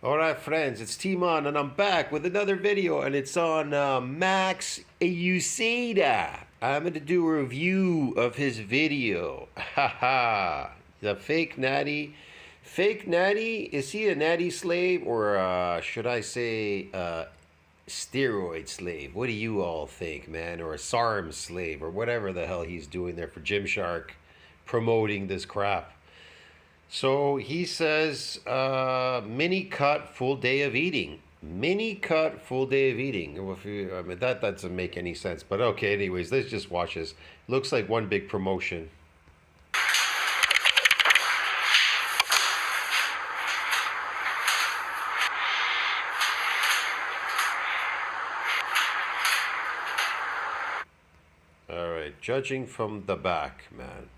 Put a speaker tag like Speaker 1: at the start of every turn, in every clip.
Speaker 1: Alright friends, it's Timon and I'm back with another video and it's on MaxEuceda. I'm going to do a review of his video. Haha. The fake natty. Fake natty? Is he a natty slave or should I say steroid slave? What do you all think, man? Or a SARM slave or whatever the hell he's doing there for Gymshark promoting this crap. So he says, mini cut, full day of eating. Mini cut, full day of eating. I mean, that doesn't make any sense. But okay, anyways, let's just watch this. Looks like one big promotion. All right, judging from the back, man.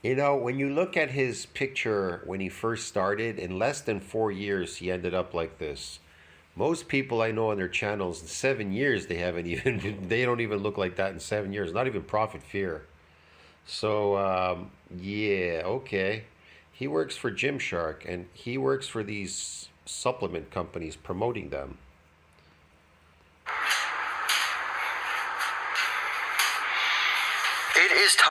Speaker 1: You know, when you look at his picture when he first started, in less than 4 years, he ended up like this. Most people I know on their channels, in 7 years, they don't even look like that in 7 years. Not even Profit Fear. So, yeah, okay. He works for Gymshark, and he works for these supplement companies promoting them.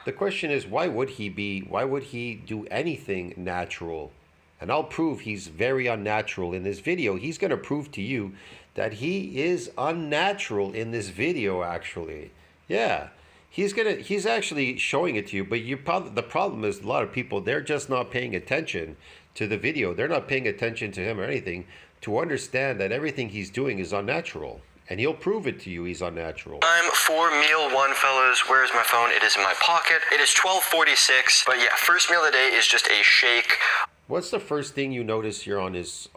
Speaker 1: The question is, why would he do anything natural? And I'll prove he's very unnatural in this video. He's going to prove to you that he is unnatural in this video, actually. Yeah. He's actually showing it to you, but the problem is a lot of people, they're just not paying attention to the video. They're not paying attention to him or anything to understand that everything he's doing is unnatural. And he'll prove it to you he's unnatural.
Speaker 2: Time for meal one, fellas. Where's my phone? It is in my pocket. It is 12:46. But yeah, first meal of the day is just a shake.
Speaker 1: What's the first thing you notice here on his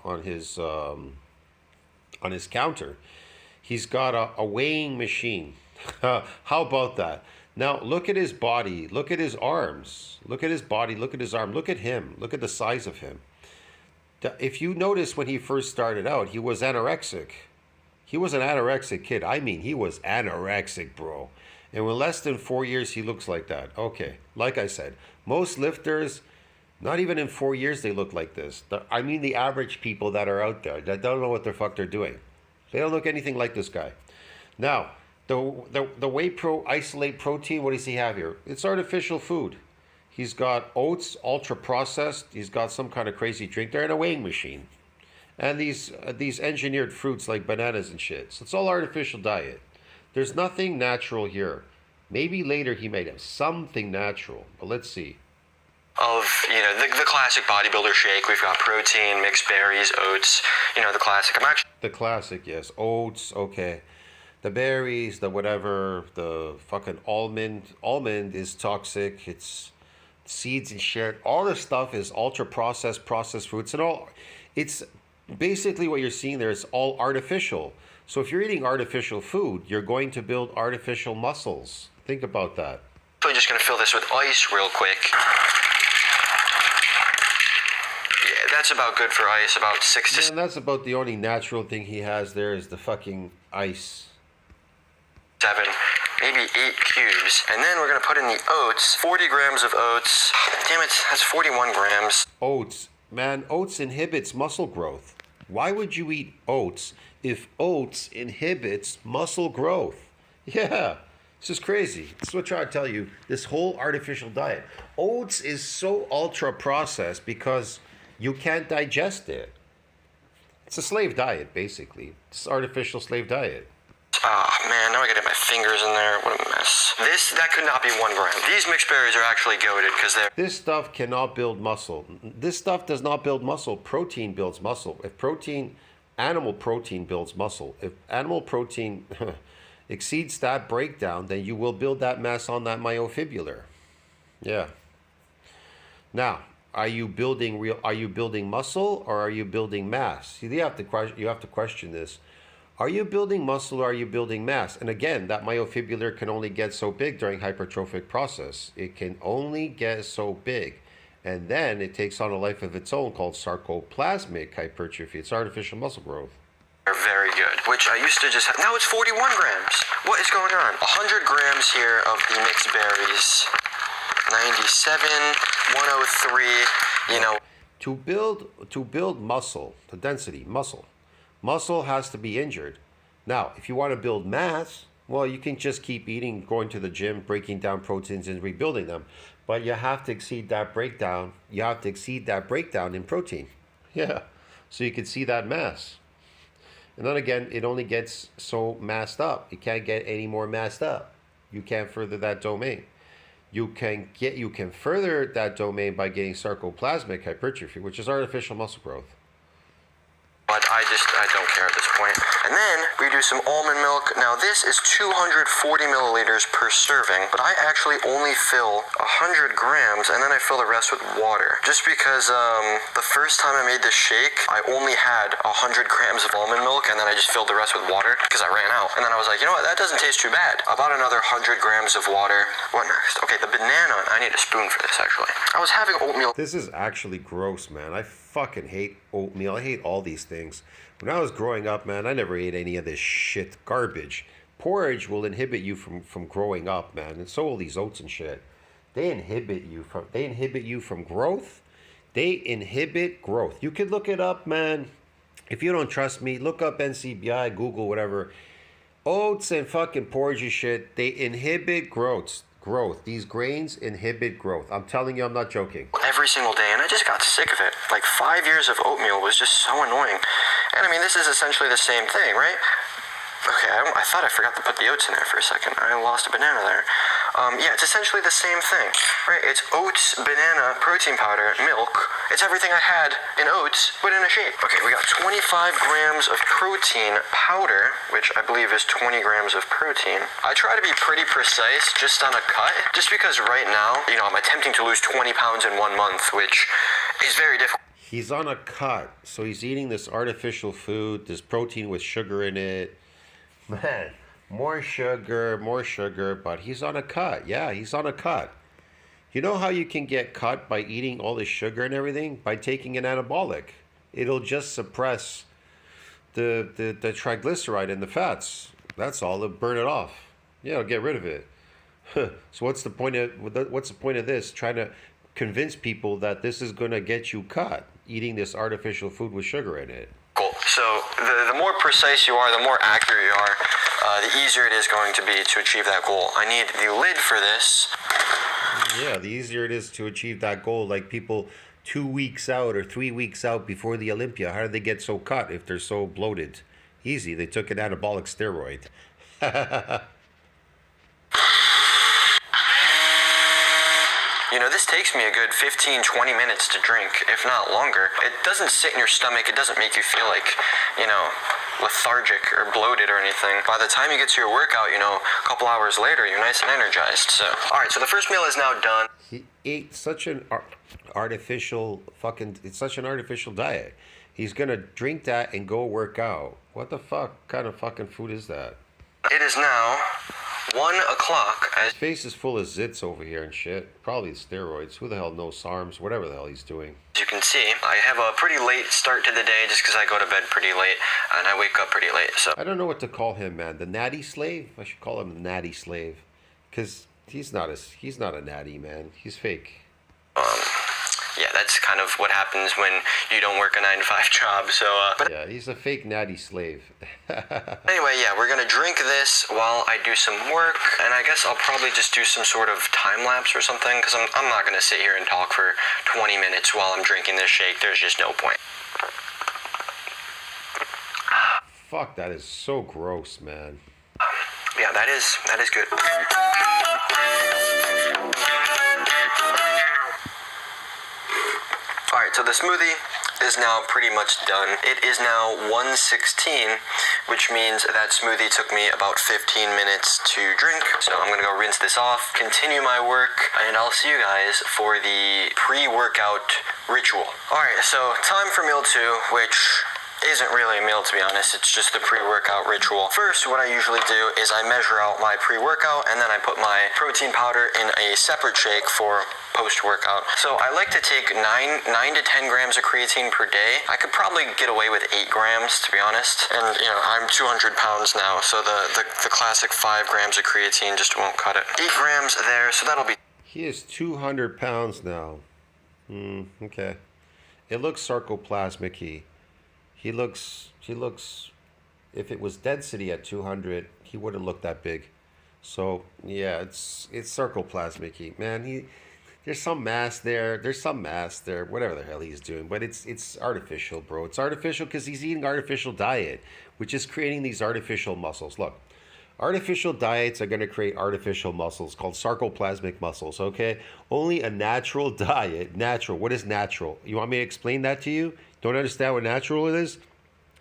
Speaker 1: counter? He's got a weighing machine. How about that? Now look at his body. Look at his arms. Look at his body. Look at his arm. Look at him. Look at the size of him. If you notice when he first started out, he was anorexic. He was an anorexic kid. I mean, he was anorexic, bro. And in less than 4 years, he looks like that. Okay, like I said, most lifters, not even in 4 years, they look like this. I mean the average people that are out there that don't know what the fuck they're doing. They don't look anything like this guy. Now, the Whey Pro Isolate Protein, what does he have here? It's artificial food. He's got oats, ultra processed. He's got some kind of crazy drink there and a weighing machine. And these engineered fruits like bananas and shit. So it's all artificial diet. There's nothing natural here. Maybe later he might have something natural, but let's see.
Speaker 2: Of, the classic bodybuilder shake. We've got protein, mixed berries, oats, the classic.
Speaker 1: The classic, yes. Oats, okay. The berries, the whatever, the fucking almond. Almond is toxic. It's seeds and shit. All this stuff is ultra processed fruits and all. It's basically what you're seeing there is all artificial. So if you're eating artificial food, you're going to build artificial muscles. Think about that.
Speaker 2: So I'm just going to fill this with ice real quick. Yeah, that's about good for ice, about 6 to 7.
Speaker 1: And that's about the only natural thing he has there is the fucking ice.
Speaker 2: Maybe 8 cubes. And then we're going to put in the oats. 40 grams of oats. Damn it, that's 41 grams.
Speaker 1: Oats. Man, oats inhibits muscle growth. Why would you eat oats if oats inhibits muscle growth? Yeah, this is crazy. This is what I'm trying to tell you. This whole artificial diet. Oats is so ultra processed because you can't digest it. It's a slave diet, basically. It's artificial slave diet.
Speaker 2: Oh man, now I gotta get my fingers in there. What a mess. That could not be 1 gram. These mixed berries are actually goated because they're...
Speaker 1: This stuff cannot build muscle. This stuff does not build muscle. Protein builds muscle. Animal protein builds muscle. If animal protein exceeds that breakdown, then you will build that mass on that myofibrillar. Yeah. Now, are you building muscle or are you building mass? See, you have to question this. Are you building muscle or are you building mass? And again, that myofibrillar can only get so big during hypertrophic process. It can only get so big. And then it takes on a life of its own called sarcoplasmic hypertrophy. It's artificial muscle growth.
Speaker 2: They're very good, which I used to just have. Now it's 41 grams. What is going on? 100 grams here of the mixed berries. 97, 103,
Speaker 1: To build muscle, the density, muscle has to be injured. Now, if you want to build mass, well, you can just keep eating, going to the gym, breaking down proteins and rebuilding them. But you have to exceed that breakdown. You have to exceed that breakdown in protein. Yeah. So you can see that mass. And then again, it only gets so massed up. You can't get any more massed up. You can't further that domain. You can further that domain by getting sarcoplasmic hypertrophy, which is artificial muscle growth.
Speaker 2: But I don't care at this point. And then we do some almond milk. Now this is 240 milliliters per serving, but I actually only fill 100 grams and then I fill the rest with water. Just because the first time I made this shake, I only had 100 grams of almond milk and then I just filled the rest with water because I ran out. And then I was like, you know what, that doesn't taste too bad. I bought another 100 grams of water. What next? Okay, the banana. I need a spoon for this actually. I was having oatmeal.
Speaker 1: This is actually gross, man. I fucking hate oatmeal. I hate all these things. When I was growing up, man, I never ate any of this shit garbage. Porridge will inhibit you from growing up, man. And so will these oats and shit. They inhibit you from growth. They inhibit growth. You could look it up, man. If you don't trust me, look up NCBI, Google, whatever. Oats and fucking porridge and shit, they inhibit growth. These grains inhibit growth. I'm telling you, I'm not joking.
Speaker 2: Every single day, and I just got sick of it. Like 5 years of oatmeal was just so annoying. And I mean, this is essentially the same thing, right? Okay, I thought I forgot to put the oats in there for a second. I lost a banana there. Yeah, it's essentially the same thing, right? It's oats, banana, protein powder, milk. It's everything I had in oats, but in a shake. Okay, we got 25 grams of protein powder, which I believe is 20 grams of protein. I try to be pretty precise just on a cut, just because right now, you know, I'm attempting to lose 20 pounds in 1 month, which is very difficult.
Speaker 1: He's on a cut, so he's eating this artificial food, this protein with sugar in it. Man, more sugar, but he's on a cut. Yeah, he's on a cut. You know how you can get cut by eating all this sugar and everything? By taking an anabolic. It'll just suppress the triglyceride and the fats. That's all. It'll burn it off. Yeah, it'll get rid of it. So what's the point of this? Trying to convince people that this is going to get you cut, eating this artificial food with sugar in it.
Speaker 2: So the more precise you are, the more accurate you are, the easier it is going to be to achieve that goal. I need the lid for this.
Speaker 1: Yeah, the easier it is to achieve that goal. Like people 2 weeks out or 3 weeks out before the Olympia, how do they get so cut if they're so bloated? Easy, they took an anabolic steroid.
Speaker 2: You know, this takes me a good 15, 20 minutes to drink, if not longer. It doesn't sit in your stomach. It doesn't make you feel like, you know, lethargic or bloated or anything. By the time you get to your workout, you know, a couple hours later, you're nice and energized. So, all right, so the first meal is now done.
Speaker 1: He ate such an artificial diet. He's going to drink that and go work out. What the fuck kind of fucking food is that?
Speaker 2: It is now 1 o'clock.
Speaker 1: His face is full of zits over here and shit. Probably steroids. Who the hell knows SARMs? Whatever the hell he's doing.
Speaker 2: As you can see, I have a pretty late start to the day just because I go to bed pretty late and I wake up pretty late. So
Speaker 1: I don't know what to call him, man. The natty slave? I should call him the natty slave, because he's not a natty, man. He's fake.
Speaker 2: Yeah, that's kind of what happens when you don't work a 9-to-5 job. So,
Speaker 1: yeah, he's a fake natty slave.
Speaker 2: Anyway, yeah, we're gonna drink this while I do some work, and I guess I'll probably just do some sort of time lapse or something, because I'm not gonna sit here and talk for 20 minutes while I'm drinking this shake. There's just no point.
Speaker 1: Fuck, that is so gross, man.
Speaker 2: Yeah, that is good. Alright, so the smoothie is now pretty much done. It is now 1:16, which means that smoothie took me about 15 minutes to drink. So I'm gonna go rinse this off, continue my work, and I'll see you guys for the pre-workout ritual. Alright, so time for meal 2, which isn't really a meal, to be honest. It's just the pre-workout ritual. First, what I usually do is I measure out my pre-workout and then I put my protein powder in a separate shake for post-workout. So I like to take 9 to 10 grams of creatine per day. I could probably get away with 8 grams, to be honest. And, you know, I'm 200 pounds now, so the classic 5 grams of creatine just won't cut it. 8 grams there, so that'll be...
Speaker 1: He is 200 pounds now. Okay. It looks sarcoplasmic-y. He looks, if it was density at 200, he wouldn't look that big. So yeah, it's sarcoplasmic-y. Man, there's some mass there. There's some mass there. Whatever the hell he's doing, but it's artificial, bro. It's artificial because he's eating artificial diet, which is creating these artificial muscles. Look, artificial diets are going to create artificial muscles called sarcoplasmic muscles. Okay, only a natural diet. Natural. What is natural? You want me to explain that to you? Don't understand what natural is?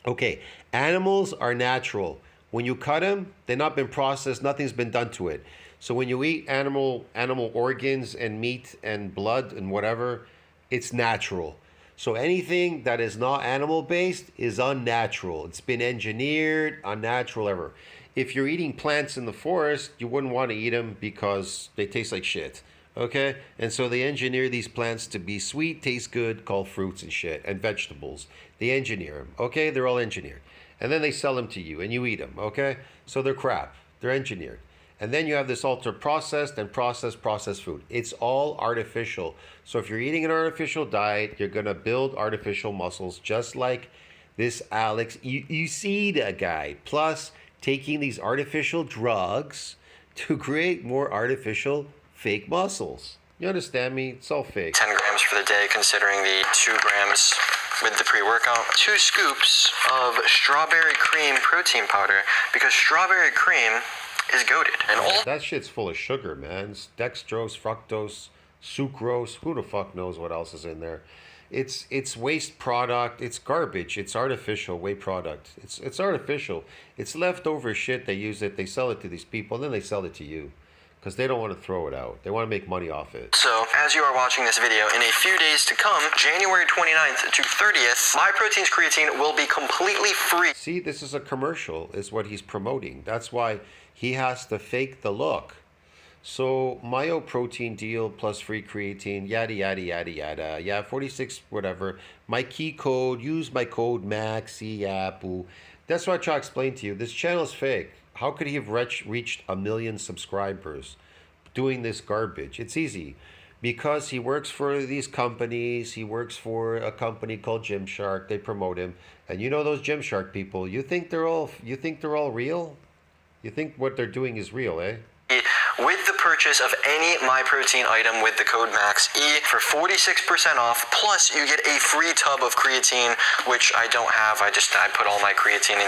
Speaker 1: Okay, animals are natural. When you cut them, they've not been processed. Nothing's been done to it. So when you eat animal organs and meat and blood and whatever, it's natural. So anything that is not animal based is unnatural. It's been engineered, unnatural ever. If you're eating plants in the forest, you wouldn't want to eat them because they taste like shit. Okay? And so they engineer these plants to be sweet, taste good, called fruits and shit, and vegetables. They engineer them. Okay? They're all engineered. And then they sell them to you and you eat them. Okay? So they're crap. They're engineered. And then you have this ultra processed and processed food. It's all artificial. So if you're eating an artificial diet, you're going to build artificial muscles just like this Alex Euceda guy. Plus taking these artificial drugs to create more artificial fake muscles. You understand me? It's all fake.
Speaker 2: 10 grams for the day, considering the 2 grams with the pre-workout. 2 scoops of strawberry cream protein powder, because strawberry cream is goated. And all
Speaker 1: that shit's full of sugar, man. It's dextrose, fructose, sucrose. Who the fuck knows what else is in there? It's waste product. It's garbage. It's artificial whey product. It's artificial. It's leftover shit. They use it. They sell it to these people, and then they sell it to you because they don't want to throw it out. They want to make money off it.
Speaker 2: So, as you are watching this video, in a few days to come, January 29th to 30th, My Protein's creatine will be completely free.
Speaker 1: See, this is a commercial, is what he's promoting. That's why he has to fake the look. So, Myo protein deal plus free creatine, yada, yada, yada, yada. Yeah, 46, whatever. My key code, use my code MaxEuceda7. That's what I try to explain to you. This channel is fake. How could he have reached 1 million subscribers doing this garbage? It's easy. Because he works for these companies. He works for a company called Gymshark. They promote him. And you know those Gymshark people, you think they're all real? You think what they're doing is real, eh?
Speaker 2: With the purchase of any My Protein item with the code MAXE for 46% off, plus you get a free tub of creatine, which I don't have. I put all my creatine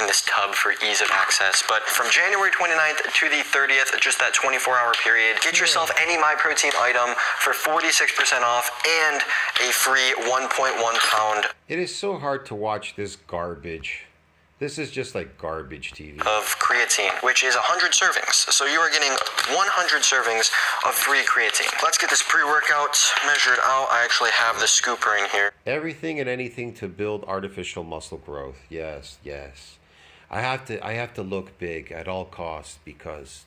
Speaker 2: in this tub for ease of access. But from January 29th to the 30th, just that 24-hour period, get yourself any My Protein item for 46% off and a free 1.1 pound.
Speaker 1: It is so hard to watch this garbage. This is just like garbage TV.
Speaker 2: Of creatine, which is 100 servings. So you are getting 100 servings of free creatine. Let's get this pre-workout measured out. I actually have the scooper in here.
Speaker 1: Everything and anything to build artificial muscle growth. Yes, yes. I have to look big at all costs because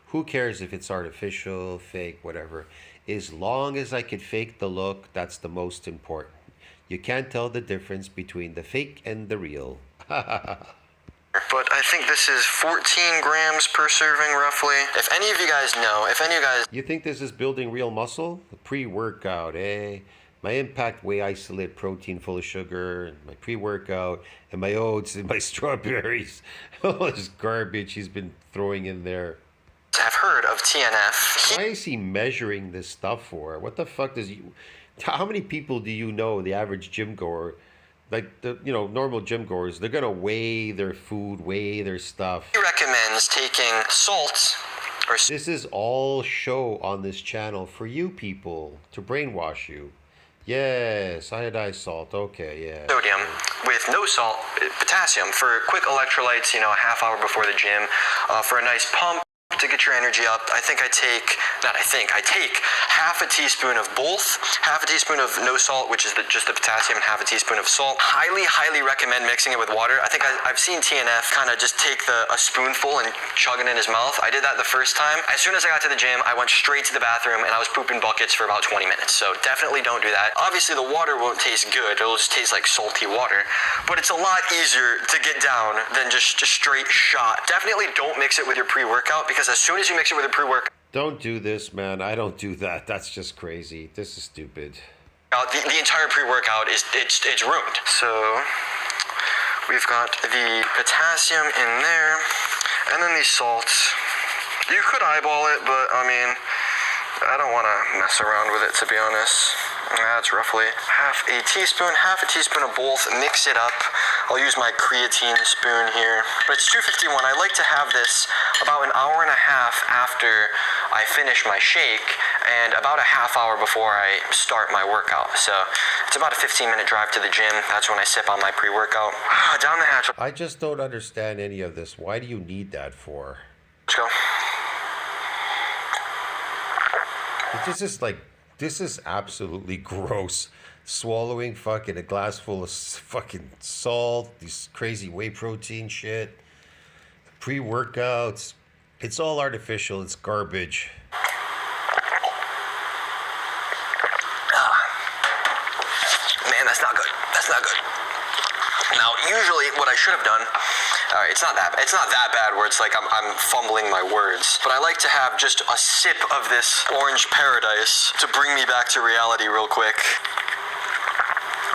Speaker 1: who cares if it's artificial, fake, whatever. As long as I can fake the look, that's the most important. You can't tell the difference between the fake and the real.
Speaker 2: But I think this is 14 grams per serving, roughly. If any of you guys know,
Speaker 1: You think this is building real muscle? The pre-workout, eh? My impact whey isolate protein full of sugar, my pre-workout, and my oats and my strawberries. All this garbage he's been throwing in there.
Speaker 2: I've heard of TNF.
Speaker 1: Why is he measuring this stuff for? What the fuck does he... How many people do you know, the average gym goer, like the normal gym goers, they're gonna weigh their food, weigh their stuff.
Speaker 2: He recommends taking salt or...
Speaker 1: This is all show on this channel for you people to brainwash you. Yes, iodized salt. Okay, yeah.
Speaker 2: Sodium with no salt, potassium for quick electrolytes. A half hour before the gym, for a nice pump. To get your energy up, I take half a teaspoon of both, half a teaspoon of no salt, which is just the potassium, and half a teaspoon of salt. Highly recommend mixing it with water. I think I've seen TNF kind of just take a spoonful and chug it in his mouth. I did that the first time. As soon as I got to the gym, I went straight to the bathroom and I was pooping buckets for about 20 minutes. So definitely don't do that. Obviously the water won't taste good. It'll just taste like salty water, but it's a lot easier to get down than just straight shot. Definitely don't mix it with your pre-workout, because as soon as you mix it with a pre-workout...
Speaker 1: Don't do this, man. I don't do that. That's just crazy. This is stupid.
Speaker 2: The entire pre-workout it's ruined. So we've got the potassium in there, and then these salts. You could eyeball it, but I mean, I don't want to mess around with it, to be honest. That's roughly half a teaspoon of both. Mix it up. I'll use my creatine spoon here. But it's 2:51. I like to have this about an hour and a half after I finish my shake and about a half hour before I start my workout. So it's about a 15-minute drive to the gym. That's when I sip on my pre-workout. Down the hatch.
Speaker 1: I just don't understand any of this. Why do you need that for?
Speaker 2: Let's go.
Speaker 1: This is absolutely gross. Swallowing fucking a glass full of fucking salt, these crazy whey protein shit, pre-workouts. It's all artificial. It's garbage.
Speaker 2: Man, that's not good. That's not good. Now, usually what I should have done, all right, it's not that bad where it's like I'm fumbling my words, but I like to have just a sip of this orange paradise to bring me back to reality real quick.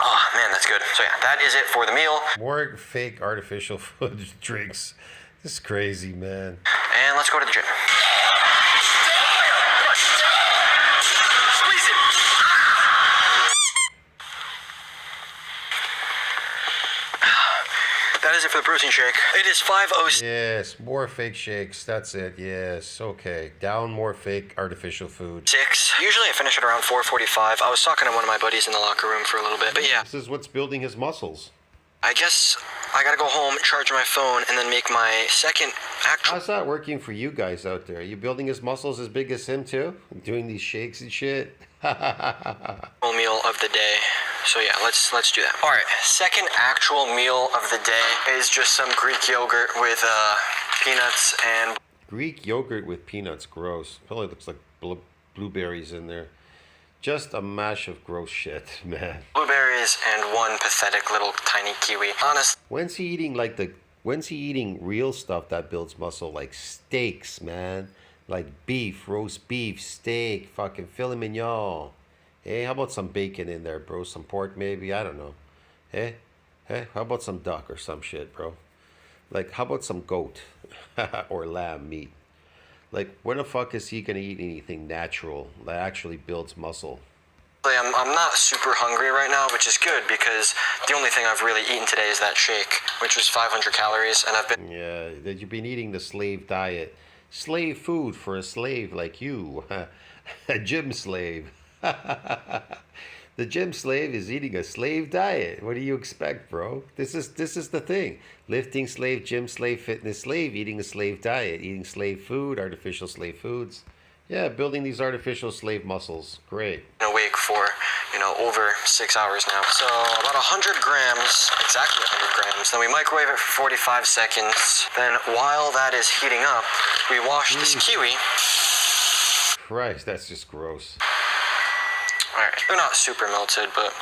Speaker 2: Oh, man, that's good. So yeah, that is it for the meal.
Speaker 1: More fake artificial food drinks. This is crazy, man.
Speaker 2: And let's go to the gym. Squeeze it. That is it for the protein shake. It is 5:06.
Speaker 1: Yes, more fake shakes. That's it. Yes, okay. Down more fake artificial food.
Speaker 2: Usually I finish at around 4:45. I was talking to one of my buddies in the locker room for a little bit, but yeah.
Speaker 1: This is what's building his muscles.
Speaker 2: I guess I gotta go home, charge my phone, and then make my second actual
Speaker 1: How's that working for you guys out there? Are you building his muscles as big as him too? Doing these shakes and shit?
Speaker 2: meal of the day. So yeah, let's do that. All right, second actual meal of the day is just some Greek yogurt with peanuts and...
Speaker 1: Greek yogurt with peanuts, gross. Probably looks like blueberries in there. Just a mash of gross shit, man.
Speaker 2: blueberries and one pathetic little tiny kiwi. Honestly.
Speaker 1: When's he eating real stuff that builds muscle, like steaks, man? Like beef, roast beef, steak, fucking filet mignon. Hey, how about some bacon in there, bro? Some pork maybe? I don't know. Hey, how about some duck or some shit, bro? Like, how about some goat or lamb meat? Like, when the fuck is he gonna eat anything natural that actually builds muscle?
Speaker 2: I'm not super hungry right now, which is good because the only thing I've really eaten today is that shake, which was 500 calories, and I've been...
Speaker 1: Yeah, that you've been eating the slave diet. Slave food for a slave like you. A gym slave. The gym slave is eating a slave diet. What do you expect, bro? This is the thing. Lifting slave, gym slave, fitness slave, eating a slave diet, eating slave food, artificial slave foods. Yeah, building these artificial slave muscles. Great.
Speaker 2: Awake for, over 6 hours now. So about 100 grams, exactly 100 grams. Then we microwave it for 45 seconds. Then while that is heating up, we wash this kiwi.
Speaker 1: Christ, that's just gross.
Speaker 2: Alright, they're not super melted, but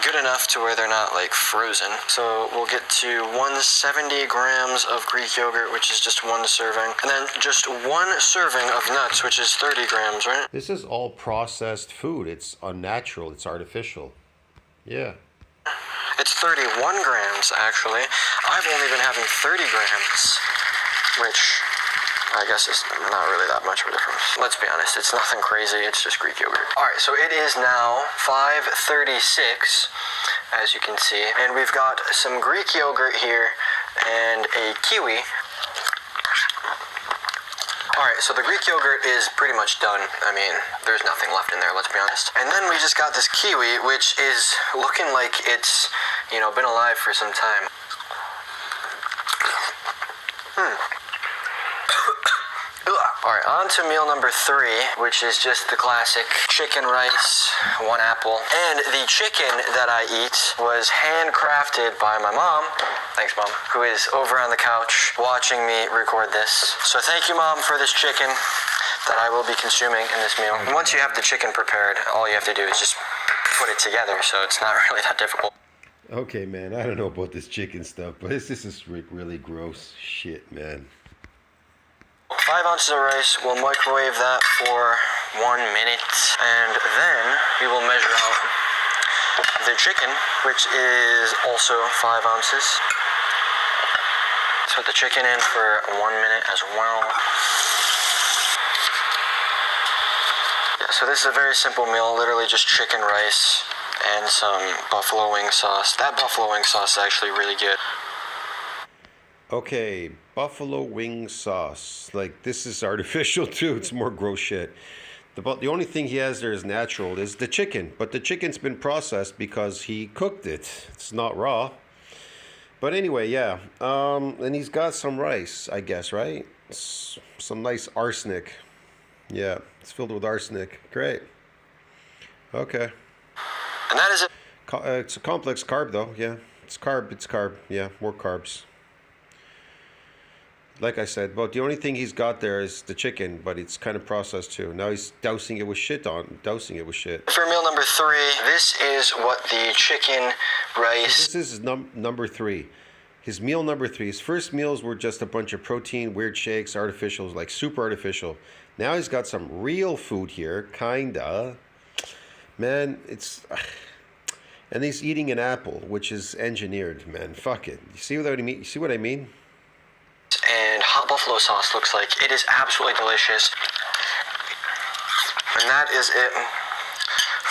Speaker 2: good enough to where they're not like frozen. So we'll get to 170 grams of Greek yogurt, which is just one serving. And then just one serving of nuts, which is 30 grams, right?
Speaker 1: This is all processed food. It's unnatural. It's artificial. Yeah.
Speaker 2: It's 31 grams, actually. I've only been having 30 grams, which... I guess it's not really that much of a difference. Let's be honest, it's nothing crazy, it's just Greek yogurt. Alright, so it is now 5:36, as you can see, and we've got some Greek yogurt here and a kiwi. Alright, so the Greek yogurt is pretty much done. I mean, there's nothing left in there, let's be honest. And then we just got this kiwi, which is looking like it's, been alive for some time. Alright, on to meal number 3, which is just the classic chicken rice, one apple. And the chicken that I eat was handcrafted by my mom, thanks mom, who is over on the couch watching me record this. So thank you mom for this chicken that I will be consuming in this meal. And once you have the chicken prepared, all you have to do is just put it together, so it's not really that difficult.
Speaker 1: Okay, man, I don't know about this chicken stuff, but this is really gross shit, man.
Speaker 2: 5 ounces of rice. We'll microwave that for 1 minute, and then we will measure out the chicken, which is also 5 ounces. Let's put the chicken in for 1 minute as well. Yeah, so this is a very simple meal, literally just chicken, rice, and some buffalo wing sauce. That buffalo wing sauce is actually really good.
Speaker 1: Okay, buffalo wing sauce. Like, this is artificial too. It's more gross shit. The only thing he has there is natural is the chicken. But the chicken's been processed because he cooked it. It's not raw. But anyway, yeah. And he's got some rice, I guess, right? Some nice arsenic. Yeah, it's filled with arsenic. Great. Okay.
Speaker 2: And that is it.
Speaker 1: It's a complex carb, though. Yeah, it's carb. Yeah, more carbs. Like I said, but the only thing he's got there is the chicken, but it's kind of processed too. Now he's dousing it with shit.
Speaker 2: For meal number 3, this is what the chicken, rice...
Speaker 1: So this is number 3. His meal number 3. His first meals were just a bunch of protein, weird shakes, artificials, like super artificial. Now he's got some real food here, kinda. Man, it's... And he's eating an apple, which is engineered, man. Fuck it. You see what I mean? You see what I mean?
Speaker 2: And hot buffalo sauce looks like. It is absolutely delicious. And that is it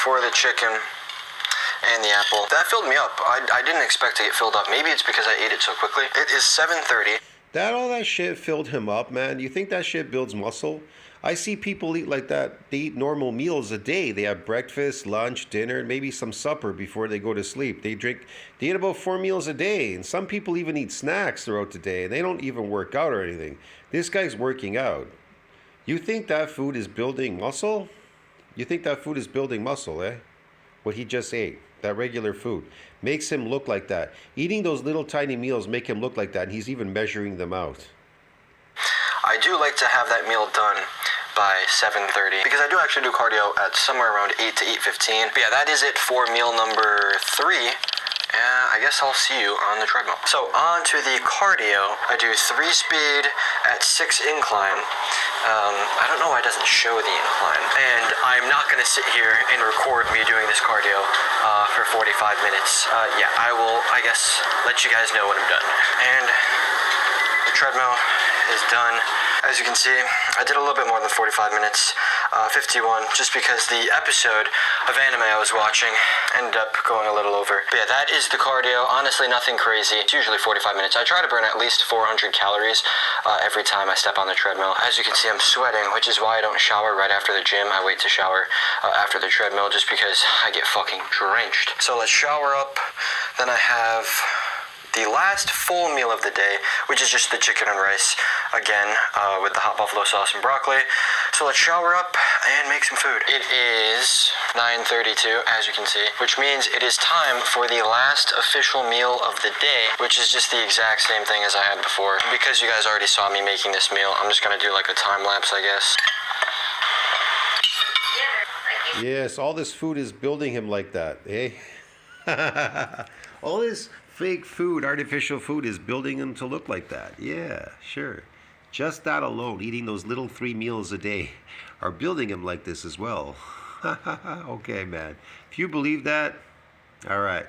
Speaker 2: for the chicken and the apple. That filled me up. I didn't expect to get filled up. Maybe it's because I ate it so quickly. It is 7:30.
Speaker 1: All that shit filled him up, man. You think that shit builds muscle? I see people eat like that. They eat normal meals a day. They have breakfast, lunch, dinner, maybe some supper before they go to sleep. They eat about 4 meals a day. And some people even eat snacks throughout the day. And they don't even work out or anything. This guy's working out. You think that food is building muscle? You think that food is building muscle, eh? What he just ate, that regular food, makes him look like that. Eating those little tiny meals make him look like that. And he's even measuring them out.
Speaker 2: I do like to have that meal done by 7:30 because I do actually do cardio at somewhere around 8 to 8:15. But yeah, that is it for meal number 3. I guess I'll see you on the treadmill. So on to the cardio. I do 3 speed at 6 incline. I don't know why it doesn't show the incline. And I'm not going to sit here and record me doing this cardio for 45 minutes. Yeah, I will, I guess, let you guys know when I'm done. And the treadmill is done. As you can see, I did a little bit more than 45 minutes, 51, just because the episode of anime I was watching ended up going a little over. But yeah, that is the cardio. Honestly, nothing crazy. It's usually 45 minutes. I try to burn at least 400 calories every time I step on the treadmill. As you can see, I'm sweating, which is why I don't shower right after the gym. I wait to shower after the treadmill just because I get fucking drenched. So let's shower up. Then I have the last full meal of the day, which is just the chicken and rice, again, with the hot buffalo sauce and broccoli. So let's shower up and make some food. It is 9:32, as you can see, which means it is time for the last official meal of the day, which is just the exact same thing as I had before. Because you guys already saw me making this meal, I'm just gonna do like a time lapse, I guess.
Speaker 1: Yes, all this food is building him like that, eh? All this fake food, artificial food is building him to look like that. Yeah, sure. Just that alone, eating those little 3 meals a day, are building him like this as well. Okay, man. If you believe that, all right.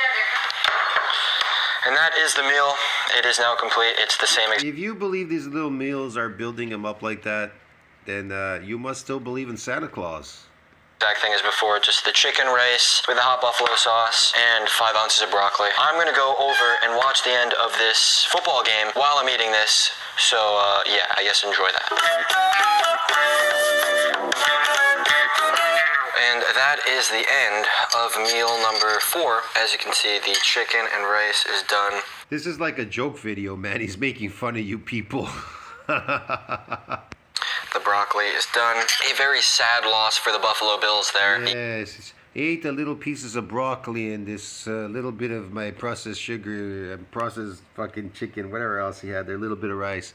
Speaker 2: And that is the meal. It is now complete. It's the same.
Speaker 1: If you believe these little meals are building him up like that, then you must still believe in Santa Claus.
Speaker 2: Exact thing as before, just the chicken rice with the hot buffalo sauce and 5 ounces of broccoli. I'm gonna go over and watch the end of this football game while I'm eating this. So yeah, I guess enjoy that. And that is the end of meal number 4. As you can see, the chicken and rice is done.
Speaker 1: This is like a joke video, man. He's making fun of you people.
Speaker 2: The broccoli is done. A very sad loss for the Buffalo Bills there.
Speaker 1: Yes, he ate the little pieces of broccoli and this little bit of my processed sugar and processed fucking chicken, whatever else he had there, a little bit of rice.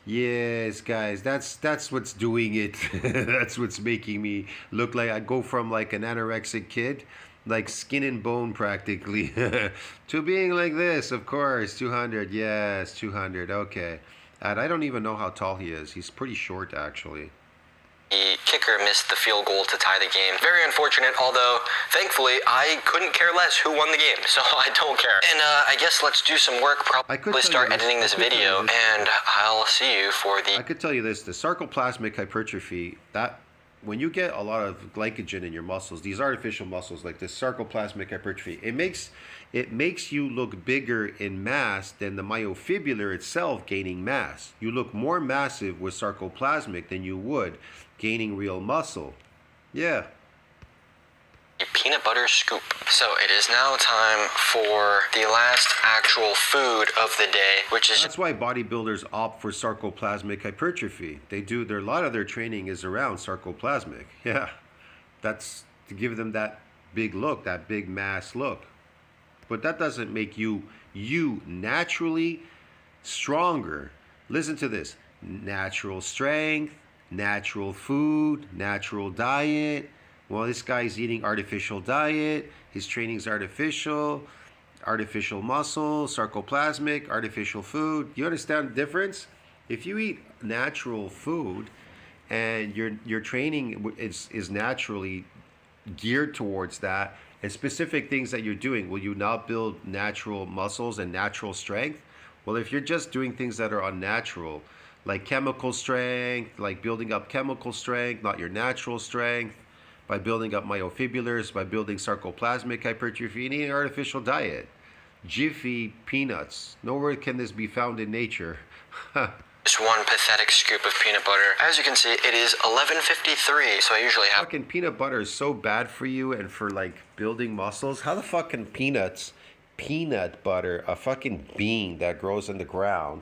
Speaker 1: Yes, guys, that's what's doing it. That's what's making me look like I go from like an anorexic kid, like skin and bone practically, to being like this, of course. 200, yes, 200, okay. And I don't even know how tall he is. He's pretty short, actually.
Speaker 2: The kicker missed the field goal to tie the game. Very unfortunate, although thankfully I couldn't care less who won the game, so I don't care. And I guess let's do some work, probably start editing this video, and I'll see you for the...
Speaker 1: I could tell you this, the sarcoplasmic hypertrophy, that when you get a lot of glycogen in your muscles, these artificial muscles like this sarcoplasmic hypertrophy, it makes you look bigger in mass than the myofibrillar itself gaining mass. You look more massive with sarcoplasmic than you would gaining real muscle. Yeah.
Speaker 2: Peanut butter scoop. So it is now time for the last actual food of the day, which is...
Speaker 1: That's why bodybuilders opt for sarcoplasmic hypertrophy. They do a lot of their training is around sarcoplasmic. Yeah. That's to give them that big look, that big mass look. But that doesn't make you naturally stronger. Listen to this. Natural strength, natural food, natural diet. Well, this guy's eating artificial diet. His training's artificial muscle, sarcoplasmic, artificial food. You understand the difference? If you eat natural food and your training is naturally geared towards that, and specific things that you're doing, will you now build natural muscles and natural strength? Well, if you're just doing things that are unnatural, like chemical strength, like building up chemical strength, not your natural strength, by building up myofibrillars, by building sarcoplasmic hypertrophy, and eating artificial diet. Jiffy peanuts. Nowhere can this be found in nature.
Speaker 2: Just one pathetic scoop of peanut butter. As you can see, it is 11:53, so I usually have...
Speaker 1: Fucking peanut butter is so bad for you and for like building muscles. How the fucking peanut butter, a fucking bean that grows in the ground,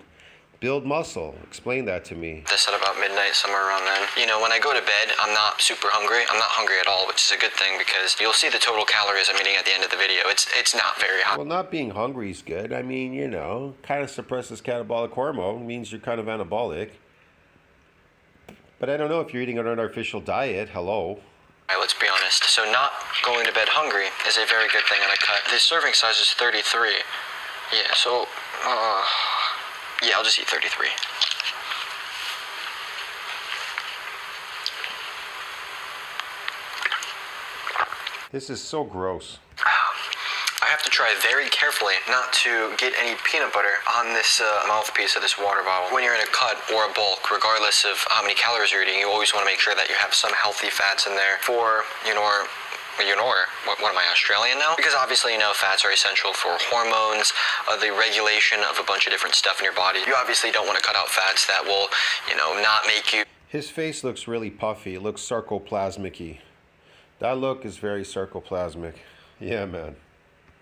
Speaker 1: build muscle? Explain that to me.
Speaker 2: This at about midnight, somewhere around then. You know, when I go to bed, I'm not super hungry. I'm not hungry at all, which is a good thing because you'll see the total calories I'm eating at the end of the video. It's not very high.
Speaker 1: Well, not being hungry is good. I mean, you know, kind of suppresses catabolic hormone, means you're kind of anabolic. But I don't know if you're eating an artificial diet. Hello.
Speaker 2: All right, let's be honest. So not going to bed hungry is a very good thing, and I cut. The serving size is 33. Yeah, so, yeah, I'll just eat 33.
Speaker 1: This is so gross.
Speaker 2: I have to try very carefully not to get any peanut butter on this mouthpiece of this water bottle. When you're in a cut or a bulk, regardless of how many calories you're eating, you always want to make sure that you have some healthy fats in there for, what am I, Australian now? Because obviously, you know, fats are essential for hormones, the regulation of a bunch of different stuff in your body. You obviously don't want to cut out fats that will, you know, not make you...
Speaker 1: His face looks really puffy. It looks sarcoplasmic-y. That look is very sarcoplasmic. Yeah, man.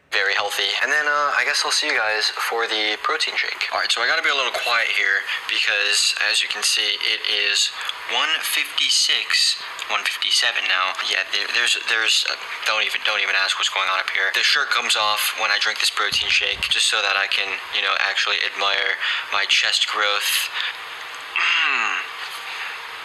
Speaker 2: Very healthy. And then I guess I'll see you guys for the protein shake. All right, so I gotta be a little quiet here because as you can see, it is 1:56, 1:57 now. Yeah, there's don't even ask what's going on up here. The shirt comes off when I drink this protein shake just so that I can, you know, actually admire my chest growth.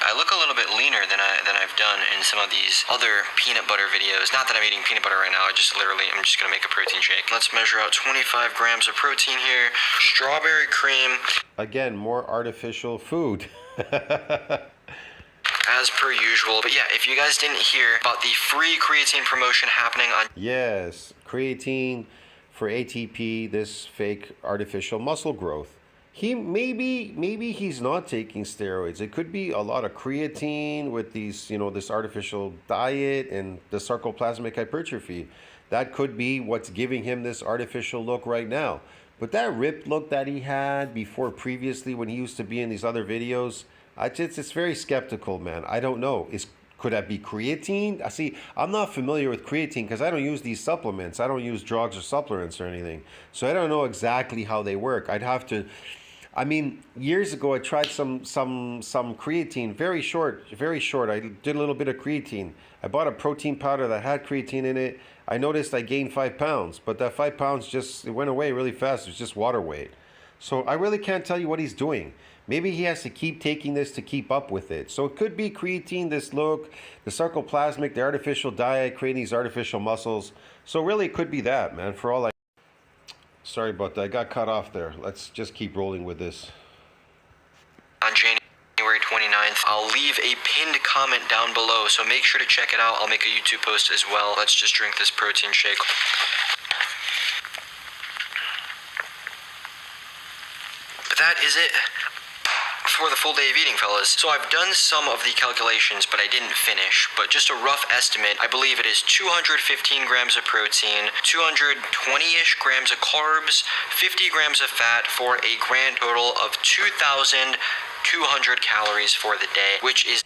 Speaker 2: I look a little bit leaner than I've done in some of these other peanut butter videos. Not that I'm eating peanut butter right now, I'm just gonna make a protein shake. Let's measure out 25 grams of protein here. Strawberry cream.
Speaker 1: Again, more artificial food.
Speaker 2: As per usual. But yeah, if you guys didn't hear about the free creatine promotion happening on...
Speaker 1: Yes, creatine for ATP, this fake artificial muscle growth. Maybe he's not taking steroids. It could be a lot of creatine with these, you know, this artificial diet and the sarcoplasmic hypertrophy. That could be what's giving him this artificial look right now. But that ripped look that he had before previously when he used to be in these other videos, it's very skeptical, man. I don't know. Could that be creatine? See, I'm not familiar with creatine because I don't use these supplements. I don't use drugs or supplements or anything. So I don't know exactly how they work. I'd have to... I mean, years ago I tried some creatine, very short. I did a little bit of creatine. I bought a protein powder that had creatine in it. I noticed I gained 5 pounds, but that 5 pounds it went away really fast. It was just water weight. So I really can't tell you what he's doing. Maybe he has to keep taking this to keep up with it. So it could be creatine, this look, the sarcoplasmic, the artificial diet, creating these artificial muscles. So really it could be that, man, for all I... Sorry about that. I got cut off there. Let's just keep rolling with this.
Speaker 2: on January 29th. I'll leave a pinned comment down below, so make sure to check it out. I'll make a YouTube post as well. Let's just drink this protein shake. But that is it for the full day of eating, fellas. So I've done some of the calculations, but I didn't finish. But just a rough estimate, I believe it is 215 grams of protein, 220-ish grams of carbs, 50 grams of fat, for a grand total of 2,200 calories for the day, which is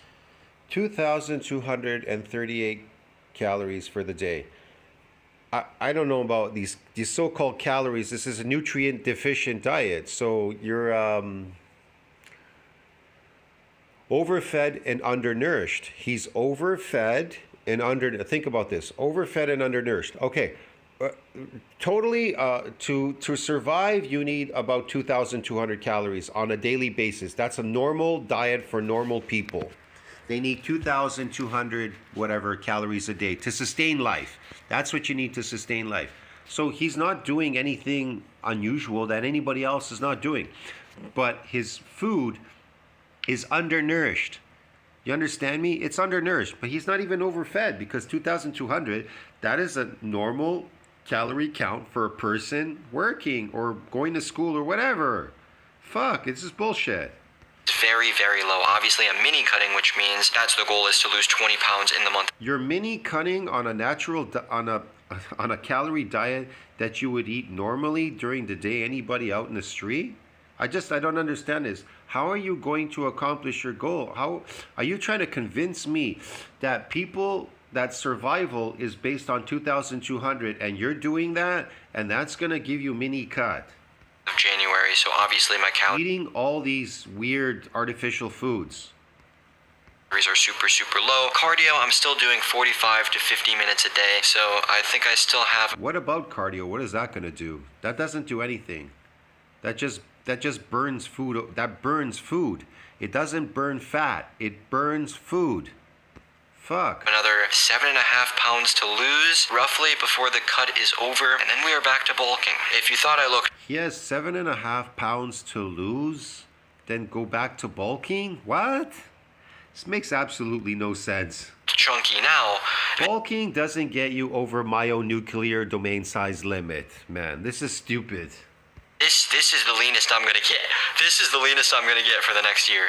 Speaker 1: 2,238 calories for the day. I don't know about these so-called calories. This is a nutrient deficient diet, so you're overfed and undernourished. He's overfed and think about this: overfed and undernourished. Okay, totally. To survive, you need about 2,200 calories on a daily basis. That's a normal diet for normal people. They need 2,200 whatever calories a day to sustain life. That's what you need to sustain life. So he's not doing anything unusual that anybody else is not doing. But his food is undernourished. You understand me? It's undernourished, but he's not even overfed, because 2,200, that is a normal calorie count for a person working or going to school or whatever. Fuck, it's just bullshit.
Speaker 2: Very, very low. Obviously, I'm mini cutting, which means that's the goal, is to lose 20 pounds in the month.
Speaker 1: You're mini cutting on a natural, on a calorie diet that you would eat normally during the day, anybody out in the street? I don't understand this. How are you going to accomplish your goal? How are you trying to convince me that that survival is based on 2,200 and you're doing that, and that's going to give you mini cut?
Speaker 2: Of January, so obviously my calories
Speaker 1: eating all these weird artificial foods
Speaker 2: are super, super low. Cardio, I'm still doing 45 to 50 minutes a day, so I think I still have...
Speaker 1: What about cardio? What is that going to do? That doesn't do anything. That just burns food. That burns food. It doesn't burn fat. It burns food. Fuck.
Speaker 2: Another 7.5 pounds to lose, roughly, before the cut is over, and then we are back to bulking. If you thought I looked...
Speaker 1: He has 7.5 pounds to lose, then go back to bulking? What? This makes absolutely no sense.
Speaker 2: Chunky now.
Speaker 1: Bulking doesn't get you over myonuclear domain size limit, man. This is stupid.
Speaker 2: This is the leanest I'm gonna get. This is the leanest I'm gonna get for the next year.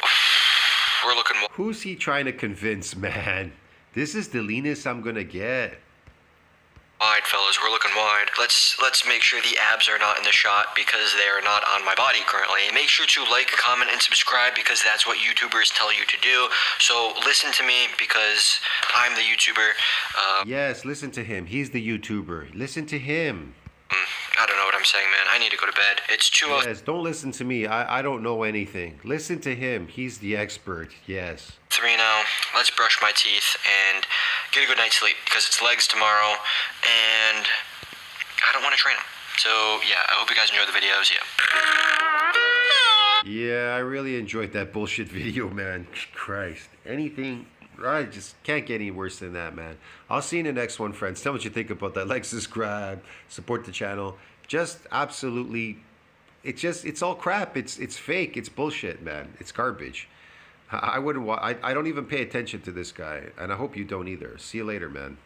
Speaker 2: We're looking...
Speaker 1: Who's he trying to convince, man? This is the leanest I'm gonna get.
Speaker 2: Wide, fellas, we're looking wide. Let's make sure the abs are not in the shot, because they are not on my body currently. Make sure to like, comment, and subscribe, because that's what YouTubers tell you to do. So listen to me, because I'm the YouTuber.
Speaker 1: Yes, listen to him. He's the YouTuber. Listen to him.
Speaker 2: I don't know what I'm saying, man. I need to go to bed. It's 2:00.
Speaker 1: Yes, don't listen to me. I don't know anything. Listen to him. He's the expert. Yes.
Speaker 2: 3 now. Let's brush my teeth and get a good night's sleep, because it's legs tomorrow, and I don't want to train them. So, yeah, I hope you guys enjoy the videos.
Speaker 1: Yeah, I really enjoyed that bullshit video, man. Christ. Anything... I just can't get any worse than that, man. I'll see you in the next one, friends. Tell me what you think about that. Like, subscribe, support the channel. Just absolutely, it's all crap. It's fake. It's bullshit, man. It's garbage. I don't even pay attention to this guy, and I hope you don't either. See you later, man.